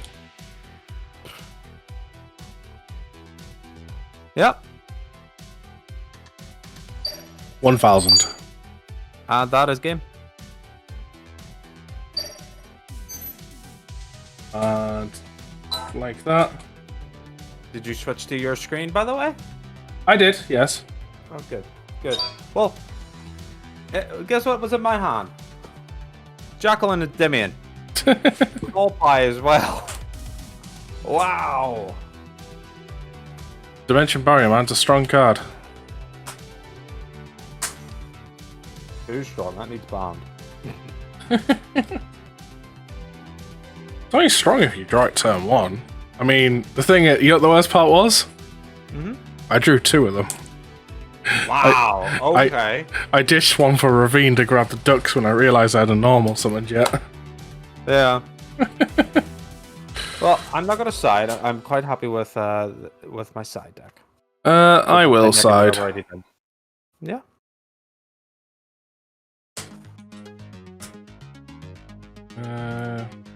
Yep.
1000.
And that is game.
And like that.
Did you switch to your screen, by the way?
I did, yes.
Oh, good. Good. Well, guess what was in my hand? Jackal and Endymion. All pie as well. Wow.
Dimension Barrier, man's a strong card.
Too strong. That needs banned.
It's only strong if you draw it turn 1. I mean, the thing, you know what the worst part was?
Mm-hmm.
I drew 2 of them.
Wow. Okay.
I dished one for Ravine to grab the ducks when I realised I had a normal summoned yet.
Yeah. Well, I'm not gonna side. I'm quite happy with my side deck.
I will side.
Yeah.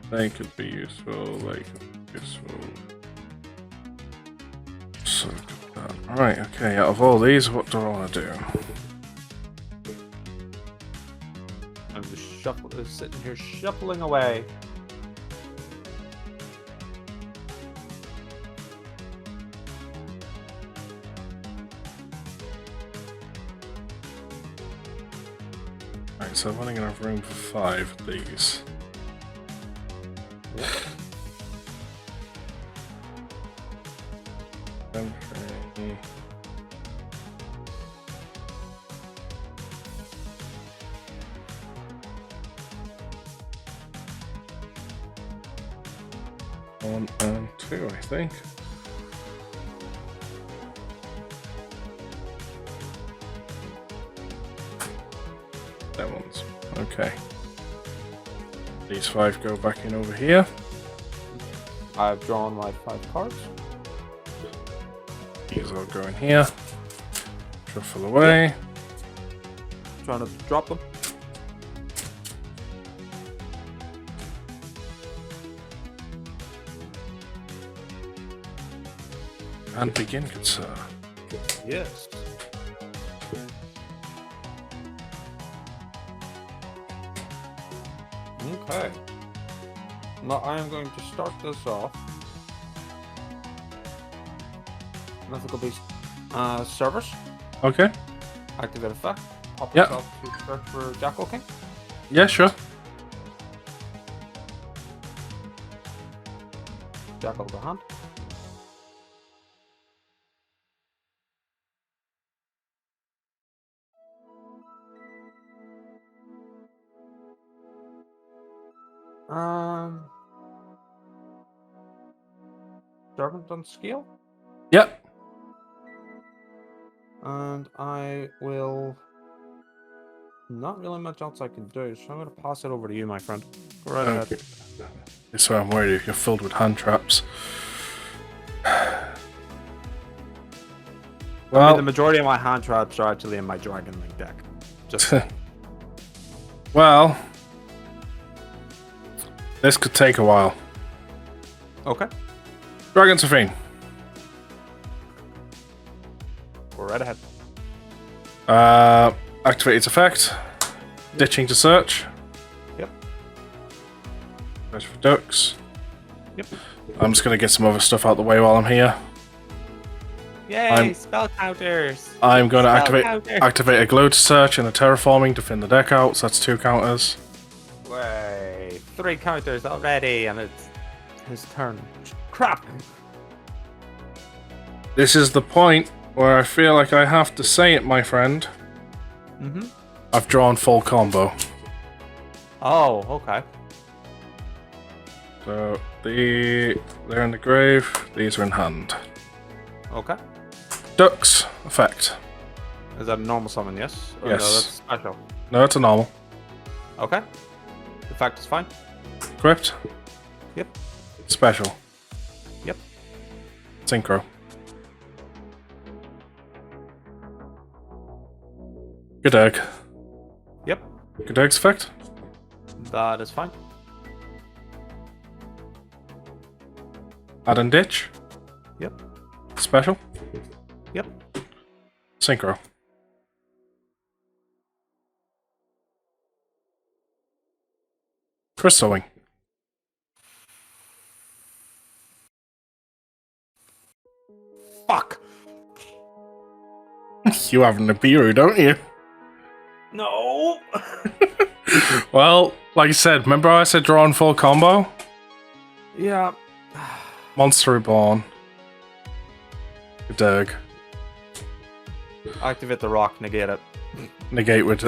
They could be useful. They could be useful. So, alright, okay, out of all these, what do I want to do?
I'm just sitting here shuffling away.
Right, so I'm only going to have room for 5 of these. Okay. One and 2, I think. That one's okay. These 5 go back in over here.
I've drawn my 5 cards.
These all go in here. Shuffle away.
Trying to drop them.
And begin, good sir.
Yes. Okay. Now I am going to start this off. Mythical Beast Service.
Okay.
Activate effect. Pop
Yep.
yourself to search for Jackal King.
Yeah, sure.
Jackal to hand. Servant on scale.
Yep.
And I will... Not really much else I can do, so I'm going to pass it over to you, my friend. Go right ahead.
So I'm worried if you're filled with hand traps. Well,
I mean, the majority of my hand traps are actually in my Dragon Link deck. Just
well, this could take a while.
okay.
Dragon Sophine.
Go right ahead.
Activate its effect. Ditching to search.
Yep.
Search for ducks.
Yep.
I'm just gonna get some other stuff out the way while I'm here.
Yay! Spell counters.
I'm gonna
Spell counter.
activate a glow to search and a terraforming to thin the deck out. So that's 2 counters.
Way 3 counters already, and it's his turn. Crap.
This is the point where I feel like I have to say it, my friend.
Mm-hmm.
I've drawn full combo.
Oh, okay.
So they're in the grave. These are in hand.
Okay.
Ducks effect.
Is that a normal summon? Yes. Or
Yes.
No, that's special.
No, it's a normal.
Okay. The fact is fine.
Crypt.
Yep.
Special.
Yep.
Synchro. Good egg.
Yep.
Good egg's effect.
That is fine.
Add and ditch.
Yep.
Special.
Yep.
Synchro. Crystal Wing.
Fuck.
You have Nibiru, don't you?
No.
Well, like I said, remember how I said draw on full combo?
Yeah.
Monster Reborn. Derg.
Activate the rock. Negate it.
Negate with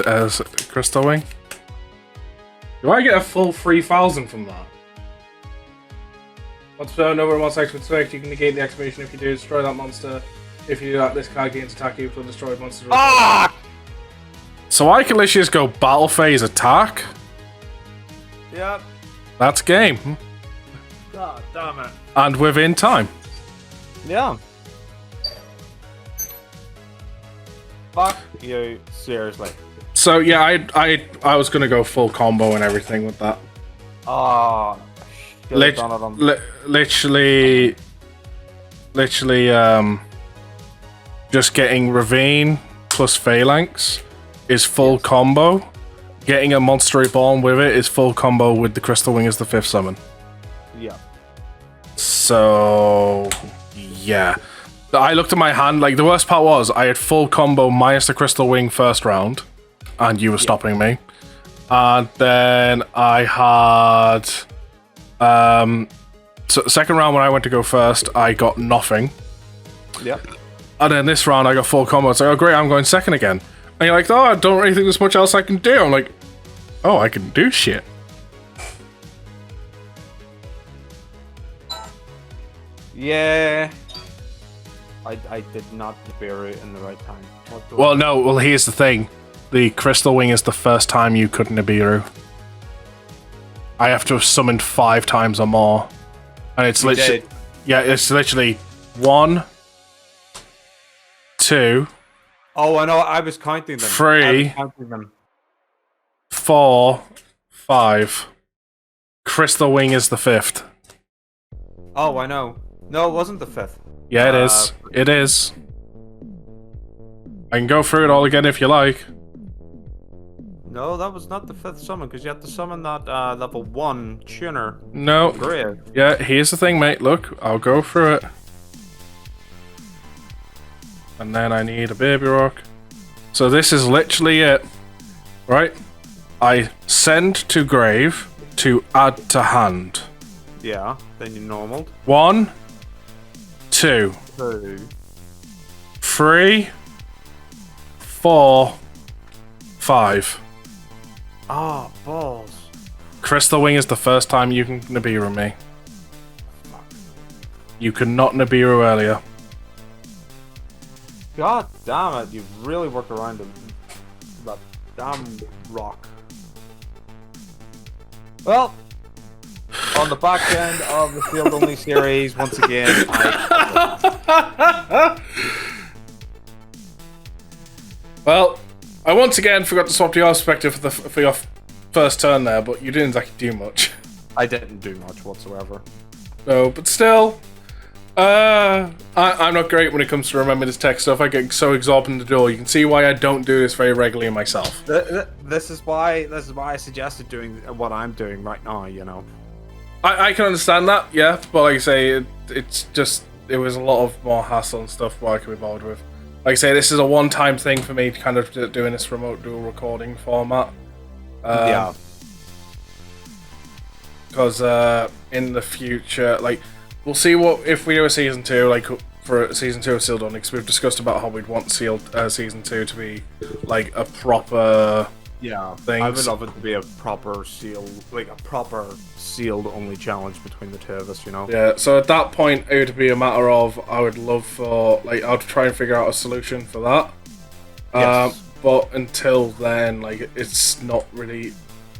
Crystal Wing. Do I get a full 3,000 from that? Once per turn, over a monster X with effect, you can negate the exclamation if you do destroy that monster. If you do that, this card gains attack equal to destroyed monster.
Ah!
So I can literally just go battle phase attack.
Yep.
That's game.
God damn it.
And within time.
Yeah. Fuck you. Seriously.
So yeah, I was gonna go full combo and everything with that.
Oh.
Literally, just getting Ravine plus Phalanx is full combo. Getting a Monster Reborn with it is full combo with the Crystal Wing as the 5th summon.
Yeah.
So, yeah. I looked at my hand, like, the worst part was I had full combo minus the Crystal Wing first round, and you were stopping me. And then I had... so second round when I went to go first, I got nothing.
Yep.
And then this round I got full combo. It's like, oh great, I'm going second again. And you're like, oh, I don't really think there's much else I can do. I'm like, oh, I can do shit.
Yeah. I did not prepare it in the right time.
Well, no, well, here's the thing. The Crystal Wing is the first time you couldn't Nibiru. I have to have summoned 5 times or more. And it's literally... Yeah, it's literally 1, 2...
Oh, I know. I was counting them.
3, 4, 5. Crystal Wing is the 5th.
Oh, I know. No, it wasn't the 5th.
Yeah, it is. It is. I can go through it all again if you like.
No, that was not the 5th summon, because you had to summon that level 1 tuner.
No.
Grave.
Yeah, here's the thing, mate. Look, I'll go through it. And then I need a baby rock. So this is literally it. Right? I send to grave to add to hand.
Yeah, then you normaled.
1, 2,
2,
3, 4, 5.
Ah, balls.
Crystal Wing is the first time you can Nibiru me. You could not Nibiru earlier.
God damn it, you've really worked around that damn rock. Well, on the back end of the field only series, once again,
Well, I once again forgot to swap to your perspective for your first turn there, but you didn't exactly do much.
I didn't do much whatsoever.
No, but still, I'm not great when it comes to remembering this tech stuff. I get so absorbed in the Duel. You can see why I don't do this very regularly myself.
This is why I suggested doing what I'm doing right now. You know.
I can understand that, yeah, but like I say, it was a lot of more hassle and stuff what I could be bothered with. Like I say, this is a one-time thing for me, kind of doing this remote Duel recording format.
Yeah.
Because in the future, like, we'll see what if we do a season 2, like for season 2 of Sealed Only, because we've discussed about how we'd want season 2 to be like a proper
Yeah,
things.
I would love it to be a proper sealed only challenge between the two of us, you know?
Yeah, so at that point, it would be a matter of I would love for, like, I would try and figure out a solution for that.
Yes.
But until then, like, it's not really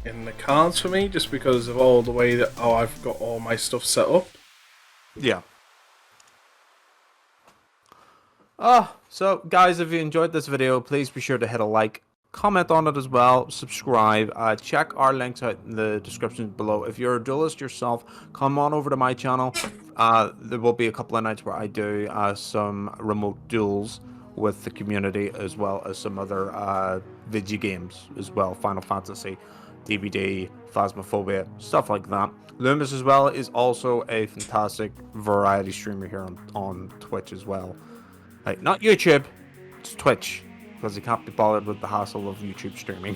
in the cards for me, just because of all the way that I've got all my stuff set up.
Yeah. So guys, if you enjoyed this video, please be sure to hit a like, comment on it as well, subscribe, check our links out in the description below. If you're a duelist yourself, come on over to my channel. There will be a couple of nights where I do some remote duels with the community, as well as some other video games as well, Final Fantasy, DVD, Phasmophobia, stuff like that. Lumus as well is also a fantastic variety streamer here on Twitch as well. Like, not YouTube, it's Twitch, because you can't be bothered with the hassle of YouTube streaming.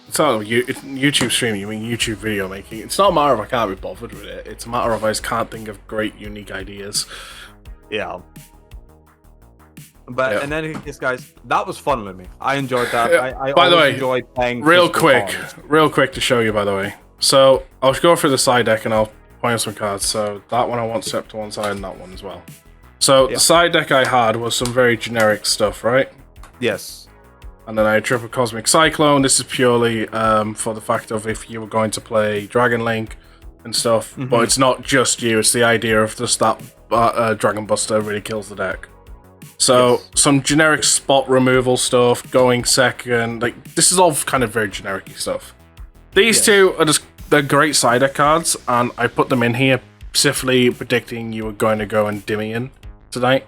It's not YouTube streaming, you mean YouTube video making. It's not a matter of I can't be bothered with it, it's a matter of I just can't think of great, unique ideas.
Yeah. But in any case, guys, that was fun with me. I enjoyed that. I
by the way,
enjoyed playing
real quick to show you, by the way. So, I'll go through the side deck and I'll point out some cards. So, that one I want set to one side and that one as well. So, the side deck I had was some very generic stuff, right?
Yes.
And then I had Triple Cosmic Cyclone. This is purely for the fact of if you were going to play Dragon Link and stuff. But it's not just you, it's the idea of just that Dragon Buster really kills the deck. So, some generic spot removal stuff, going second. Like, this is all kind of very generic stuff. These two are just, they're great side deck cards, and I put them in here specifically predicting you were going to go Endymion tonight.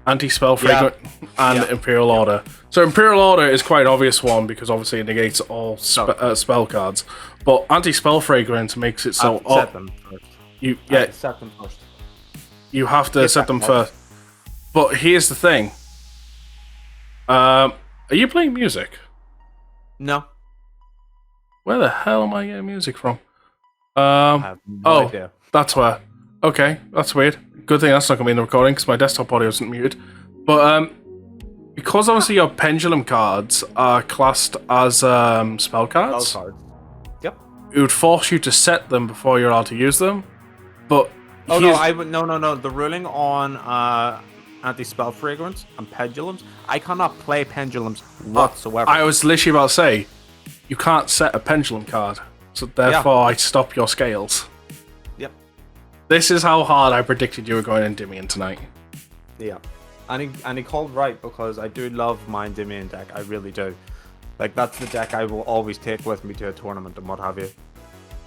Anti-Spell Fragrant and Imperial Order. So Imperial Order is quite an obvious one because obviously it negates all spell cards. But Anti-Spell Fragrant makes it so...
set them first. Set them first.
You have to set them first. But here's the thing. Are you playing music?
No.
Where the hell am I getting music from?
I have no idea.
That's where. Okay, that's weird. Good thing that's not going to be in the recording because my desktop audio isn't muted. But because obviously your pendulum cards are classed as spell cards,
Yep.
it would force you to set them before you're allowed to use them. But
no. The ruling on anti-spell fragrance and pendulums, I cannot play pendulums whatsoever.
I was literally about to say, you can't set a pendulum card, so therefore I stop your scales.
Yep.
This is how hard I predicted you were going Endymion tonight.
Yeah. And he called right, because I do love my Endymion deck, I really do. Like, that's the deck I will always take with me to a tournament and what have you.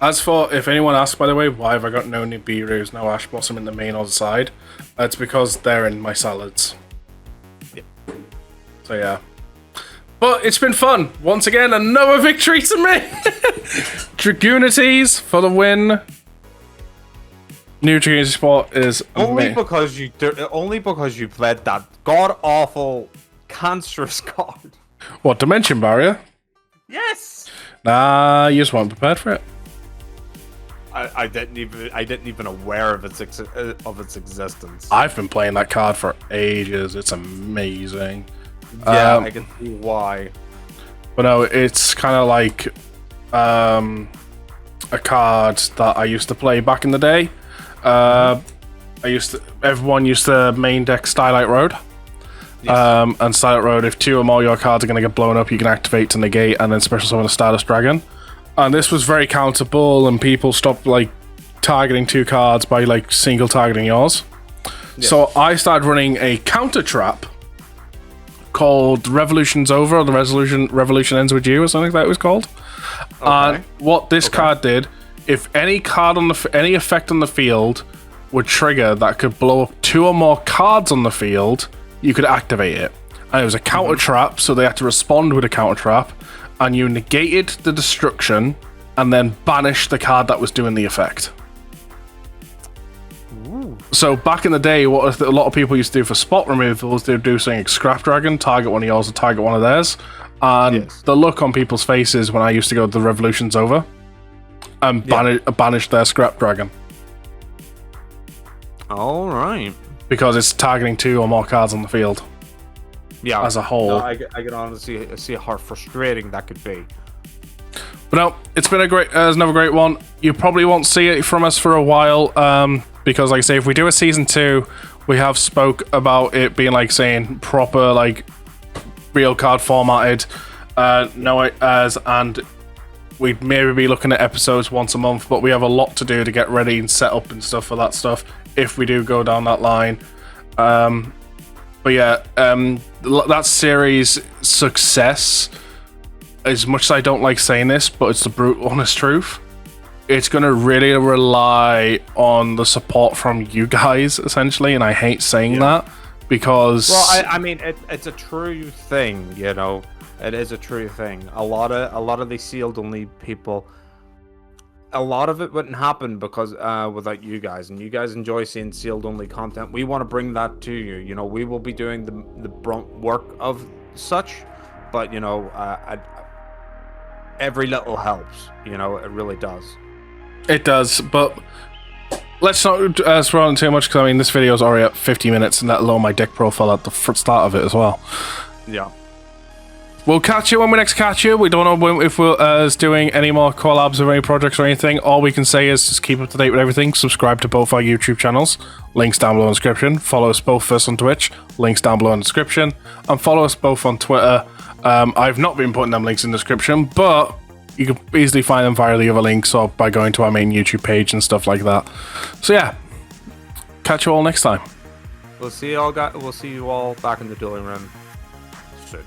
As for, if anyone asks, by the way, why have I got no Nibiru's, no Ash Blossom in the main or the side, it's because they're in my salads.
Yep.
So yeah. But it's been fun. Once again, another victory to me! Dragunities for the win. New Dragunity spot is
only because you played that god-awful, cancerous card.
What, Dimension Barrier?
Yes!
Nah, you just weren't prepared for it.
I didn't even aware of its existence.
I've been playing that card for ages. It's amazing.
Yeah, I can see why.
But no, it's kind of like a card that I used to play back in the day. Everyone used to main deck Starlight Road. Yes. And Starlight Road, if 2 or more of your cards are going to get blown up, you can activate to negate and then special summon a Stardust Dragon. And this was very countable, and people stopped like targeting 2 cards by like single targeting yours. Yes. So I started running a counter trap called Revolution's Over, or the Revolution Ends With You, or something like that it was called. Okay. And what this card did, if any card on any effect on the field would trigger that could blow up 2 or more cards on the field, you could activate it. And it was a counter trap, so they had to respond with a counter trap, and you negated the destruction and then banished the card that was doing the effect. Ooh. So back in the day, what a lot of people used to do for spot removals, they would do something like Scrap Dragon, target one of yours or target one of theirs. And the look on people's faces when I used to go, the Revolution's Over, and banish their Scrap Dragon.
Alright.
Because it's targeting 2 or more cards on the field.
Yeah,
as a whole.
No, I can honestly see how frustrating that could be.
But no, it's been another great one. You probably won't see it from us for a while, because like I say, if we do a season 2, we have spoke about it being like saying proper like real card formatted, and we'd maybe be looking at episodes once a month, but we have a lot to do to get ready and set up and stuff for that stuff if we do go down that line. But yeah, that series success, as much as I don't like saying this, but it's the brute honest truth, it's going to really rely on the support from you guys, essentially, and I hate saying that, because...
Well, I mean, it's a true thing, you know? It is a true thing. A lot of these sealed-only people... A lot of it wouldn't happen because without you guys, and you guys enjoy seeing sealed-only content. We want to bring that to you. You know, we will be doing the brunt work of such, but, you know, every little helps. You know, it really does.
It does, but let's not throw on too much, because I mean, this video is already at 50 minutes, and let alone my deck profile at the start of it as well.
Yeah.
We'll catch you when we next catch you. We don't know if we're doing any more collabs or any projects or anything. All we can say is just keep up to date with everything. Subscribe to both our YouTube channels. Links down below in the description. Follow us both first on Twitch. Links down below in the description. And follow us both on Twitter. I've not been putting them links in the description, but you can easily find them via the other links or by going to our main YouTube page and stuff like that. So yeah, catch you all next time.
We'll see you all back in the dueling room soon.